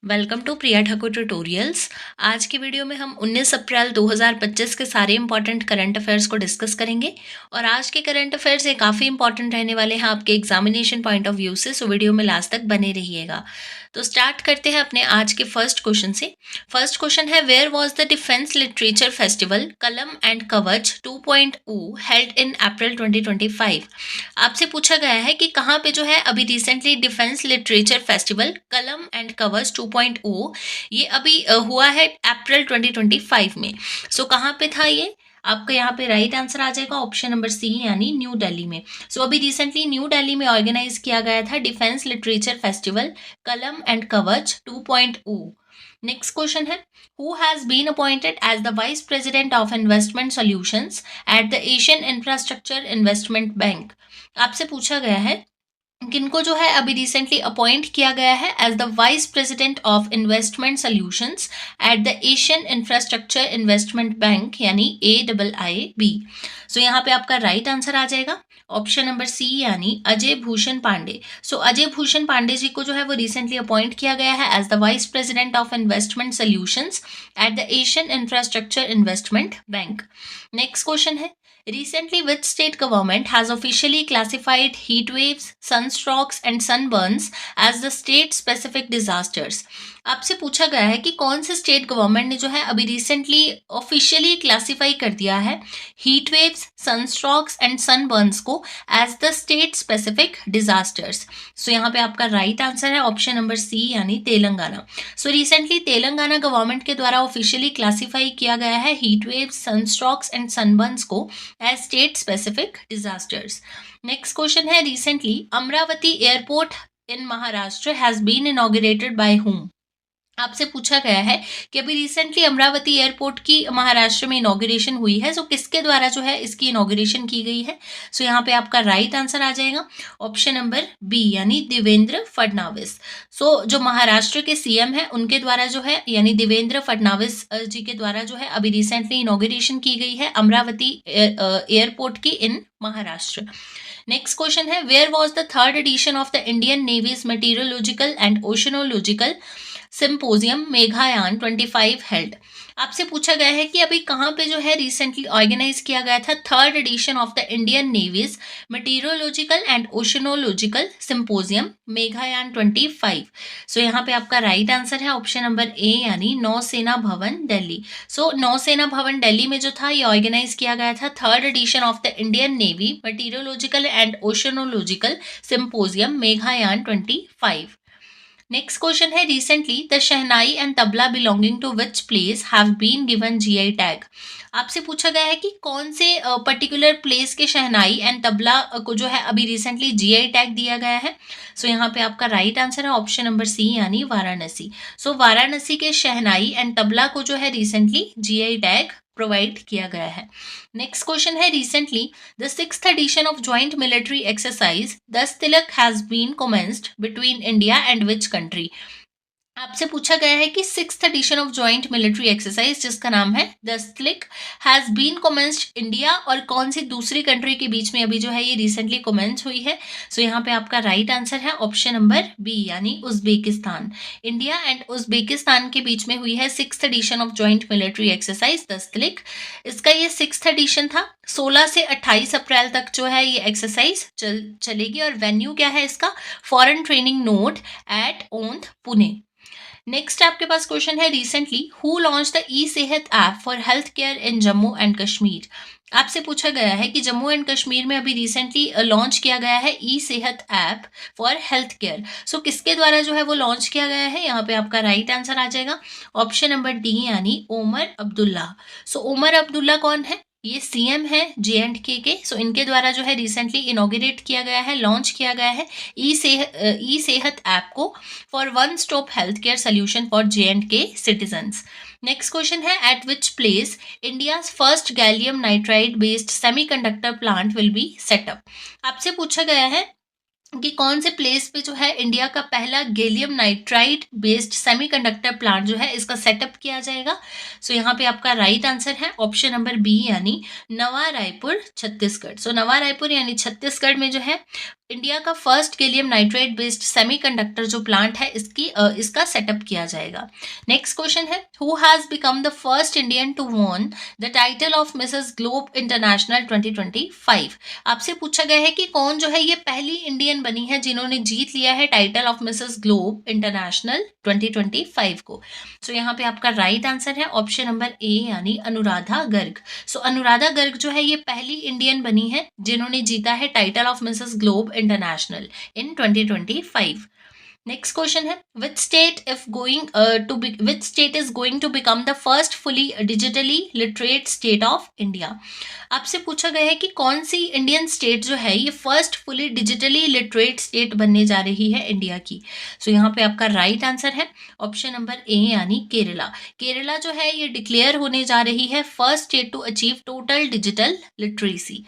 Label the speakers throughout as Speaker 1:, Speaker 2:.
Speaker 1: Welcome to Priya Thakur tutorials. आज की video में हम 19 अप्रैल 2025 के सारे इंपॉर्टेंट करंट अफेयर्स को डिस्कस करेंगे। और आज के करंट अफेयर्स ये काफ़ी इंपॉर्टेंट रहने वाले हैं आपके एग्जामिनेशन पॉइंट ऑफ व्यू से, सो वीडियो में लास्ट तक बने रहिएगा। तो स्टार्ट करते हैं अपने आज के फर्स्ट क्वेश्चन से। फर्स्ट क्वेश्चन है, where was the defence literature festival Kalam and Kavach 2.0 held in अप्रैल 2025। आपसे पूछा गया है कि कहाँ पे जो है अभी recently defence literature festival Kalam and Kavach 2.0 ये अभी हुआ है अप्रैल 2025 में। सो कहाँ पे था ये? आपका यहाँ पे राइट आंसर आ जाएगा ऑप्शन नंबर सी, यानी न्यू दिल्ली में। सो अभी रिसेंटली न्यू दिल्ली में ऑर्गेनाइज किया गया था defence literature festival Kalam and Kavach 2.0। Next question है, who has been appointed as the vice president of investment solutions at the Asian Infrastructure Investment Bank. आपसे पूछा गया है किनको जो है अभी रिसेंटली अपॉइंट किया गया है as the vice president of investment solutions at the Asian Infrastructure Investment Bank, यानी AIIB। सो यहाँ पे आपका राइट आंसर आ जाएगा ऑप्शन नंबर सी, यानी अजय भूषण पांडे। सो अजय भूषण पांडे जी को जो है वो रिसेंटली अपॉइंट किया गया है as the vice president of investment solutions at the Asian Infrastructure Investment Bank. Next question है, recently which state government has officially classified heat waves, sunstrokes and sunburns as the state specific disasters? आपसे पूछा गया है कि कौन से state government ने जो है अभी रिसेंटली ऑफिशियली क्लासिफाई कर दिया है heat waves, sunstrokes and sunburns को as the state specific disasters. So यहाँ पे आपका राइट आंसर है ऑप्शन नंबर सी, यानी Telangana. So recently Telangana government के द्वारा ऑफिशियली क्लासिफाई किया गया है heat waves, sunstrokes and sunburns को as state specific disasters. Next question है, recently Amravati Airport in Maharashtra has been inaugurated by whom? आपसे पूछा गया है कि अभी रिसेंटली अमरावती एयरपोर्ट की महाराष्ट्र में इनॉग्रेशन हुई है। सो किसके द्वारा जो है इसकी इनॉग्रेशन की गई है? सो यहाँ पे आपका राइट आंसर आ जाएगा ऑप्शन नंबर बी, यानी देवेंद्र फडणवीस। सो जो महाराष्ट्र के सीएम है उनके द्वारा जो है, यानी देवेंद्र फडणवीस जी के द्वारा जो है अभी रिसेंटली इनॉग्रेशन की गई है अमरावती एयरपोर्ट की इन महाराष्ट्र। नेक्स्ट क्वेश्चन है, where was the third edition of the Indian navy's meteorological and oceanological symposium मेघायान 25 हेल्ड। आपसे पूछा गया है कि अभी कहाँ पे जो है रिसेंटली ऑर्गेनाइज किया गया था third edition of the Indian navy's meteorological and oceanological symposium मेघायान 25। सो यहाँ पे आपका राइट आंसर है ऑप्शन नंबर ए, यानी नौसेना भवन दिल्ली। सो नौसेना भवन दिल्ली में जो था ये ऑर्गेनाइज किया गया था third edition of the Indian navy meteorological and oceanological symposium मेघायान 25। नेक्स्ट क्वेश्चन है, recently the shehnai and tabla belonging to which place have been given GI tag. आपसे पूछा गया है कि कौन से पर्टिकुलर प्लेस के शहनाई एंड तबला को जो है अभी रिसेंटली GI टैग दिया गया है। सो यहाँ पे आपका राइट आंसर है ऑप्शन नंबर सी, यानी वाराणसी। सो वाराणसी के शहनाई एंड तबला को जो है रिसेंटली GI टैग प्रोवाइड किया गया है। नेक्स्ट क्वेश्चन है, recently the 6th edition of joint military exercise Dustlik has been commenced between India and which country. आपसे पूछा गया है कि 6th edition of joint military exercise जिसका नाम है Dustlik has been commenced India और कौन सी दूसरी कंट्री के बीच में अभी जो है ये रिसेंटली कमेंस हुई है। सो यहाँ पे आपका राइट आंसर है ऑप्शन नंबर बी, यानी उज्बेकिस्तान। इंडिया एंड उज्बेकिस्तान के बीच में हुई है 6th edition of joint military exercise Dustlik. इसका ये 6th एडिशन था। 16 से 28 अप्रैल तक जो है ये एक्सरसाइज चलेगी। और वेन्यू क्या है इसका? Foreign training node at Aundh, Pune. Next आपके पास क्वेश्चन है, recently who launched the e-Sehat app for health care in Jammu and Kashmir. आपसे पूछा गया है कि जम्मू एंड कश्मीर में अभी रिसेंटली लॉन्च किया गया है ई-सेहत ऐप फॉर हेल्थ केयर। सो किसके द्वारा जो है वो लॉन्च किया गया है? यहाँ पे आपका राइट आंसर आ जाएगा ऑप्शन नंबर डी, यानी ओमर अब्दुल्ला। सो ओमर अब्दुल्ला कौन है? ये सीएम है J&K के। सो इनके द्वारा जो है रिसेंटली इनॉग्रेट किया गया है, लॉन्च किया गया है ई सेहत ऐप को for one stop health care solution for J&K citizens. Next question है, at which place India's first gallium nitride based semiconductor plant will be setup. आपसे पूछा गया है कि कौन से प्लेस पे जो है इंडिया का पहला gallium nitride based semiconductor plant जो है इसका सेटअप किया जाएगा। सो यहाँ पे आपका राइट आंसर है ऑप्शन नंबर बी यानी नवा रायपुर छत्तीसगढ़। सो नवा रायपुर यानी छत्तीसगढ़ में जो है इंडिया का first gallium nitride based semiconductor जो प्लांट है इसका सेटअप किया जाएगा। नेक्स्ट क्वेश्चन है, who has become the first Indian to won the title of Mrs Globe International 2025। आपसे पूछा गया है कि कौन जो है ये पहली इंडियन बनी है जिन्होंने जीत लिया है title of Mrs Globe International 2025 को। सो यहाँ पे आपका राइट आंसर है ऑप्शन नंबर ए यानी अनुराधा गर्ग। सो अनुराधा गर्ग जो है ये पहली इंडियन बनी है जिन्होंने जीता है title of Mrs Globe International in 2025। Next question है, which state which state is going to become the first fully digitally literate state of India. आपसे पूछा गया है कि कौन सी इंडियन स्टेट जो है ये first fully digitally literate state बनने जा रही है इंडिया की। सो यहाँ पे आपका राइट आंसर है ऑप्शन नंबर ए यानी केरला। केरला जो है ये डिक्लेयर होने जा रही है first state to achieve total digital literacy.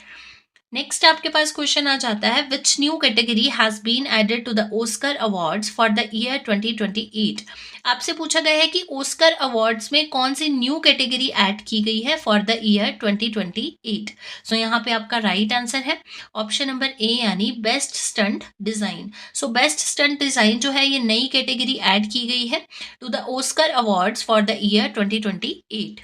Speaker 1: Next आपके पास क्वेश्चन आ जाता है, which new category has been added to the Oscar awards for the year 2028। आपसे पूछा गया है कि ऑस्कर अवार्ड्स में कौन सी न्यू कैटेगरी ऐड की गई है फॉर द ईयर 2028। सो यहाँ पे आपका राइट आंसर है ऑप्शन नंबर ए यानी best stunt design. So best stunt design जो है ये नई कैटेगरी ऐड की गई है to the Oscar awards for the year 2028।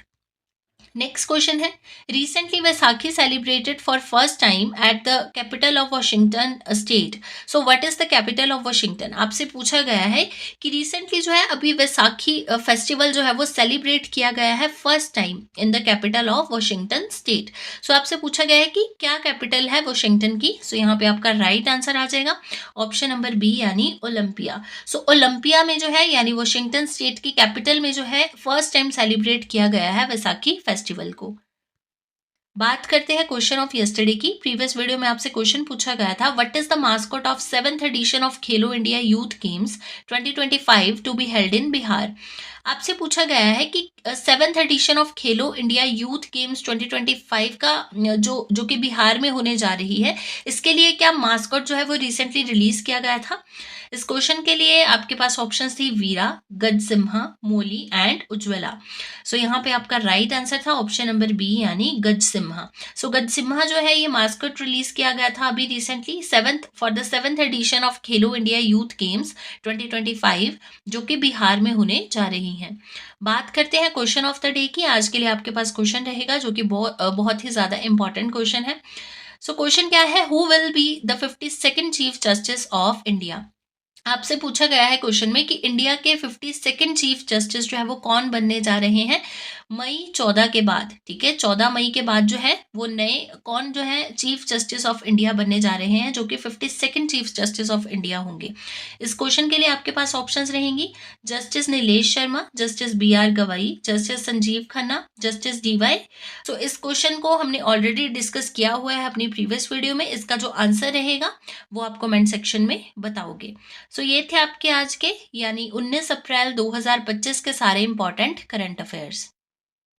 Speaker 1: Next question है, recently Vaisakhi celebrated for first time at the capital of Washington state. So what is the capital of Washington. आपसे पूछा गया है कि रिसेंटली जो है अभी वैसाखी फेस्टिवल जो है वो सेलिब्रेट किया गया है first time in the capital of Washington state. So आपसे पूछा गया है कि क्या कैपिटल है वाशिंगटन की। सो यहाँ पे आपका राइट आंसर आ जाएगा ऑप्शन नंबर बी यानी ओलंपिया। सो ओलंपिया में जो है यानी वाशिंगटन स्टेट की कैपिटल में जो है फर्स्ट टाइम सेलिब्रेट किया गया है वैसाखी फेस्टिवल को। बात करते हैं क्वेश्चन ऑफ यस्टरडे की। प्रीवियस वीडियो में आपसे क्वेश्चन पूछा गया था, what is the mascot of 7th edition of Khelo India youth games 2025 to be held in Bihar. आपसे पूछा गया है कि 7th edition of Khelo India youth games 2025 का जो कि बिहार में होने जा रही है इसके लिए क्या मास्कॉट जो है वो रिसेंटली रिलीज किया गया था। इस क्वेश्चन के लिए आपके पास ऑप्शंस थी वीरा, गजसिम्हा, मोली एंड उज्ज्वला। सो यहाँ पे आपका राइट आंसर था ऑप्शन नंबर बी यानी गजसिम्हा। सो गजसिम्हा जो है ये मास्कट रिलीज किया गया था अभी recently for the 7th edition of Khelo India youth games 2025 जो कि बिहार में होने जा रही हैं। बात करते हैं क्वेश्चन ऑफ द डे की। आज के लिए आपके पास क्वेश्चन रहेगा जो कि बहुत ही ज्यादा इंपॉर्टेंट क्वेश्चन है। सो क्वेश्चन क्या है, who will be the 52nd chief justice of India. आपसे पूछा गया है क्वेश्चन में कि इंडिया के 52nd चीफ जस्टिस जो है वो कौन बनने जा रहे हैं मई 14 के बाद। ठीक है, 14 मई के बाद जो है वो नए कौन जो है चीफ जस्टिस ऑफ इंडिया बनने जा रहे हैं जो कि 52nd chief justice of India होंगे। इस क्वेश्चन के लिए आपके पास ऑप्शंस रहेंगी, justice Nilesh Sharma, justice BR गवाई, justice Sanjeev Khanna, justice DY। तो इस क्वेश्चन को हमने ऑलरेडी डिस्कस किया हुआ है अपनी प्रीवियस वीडियो में। इसका जो आंसर रहेगा वो आप कमेंट सेक्शन में बताओगे। सो ये थे आपके आज के यानी 19 अप्रैल 2025 के सारे इंपॉर्टेंट करंट अफेयर्स।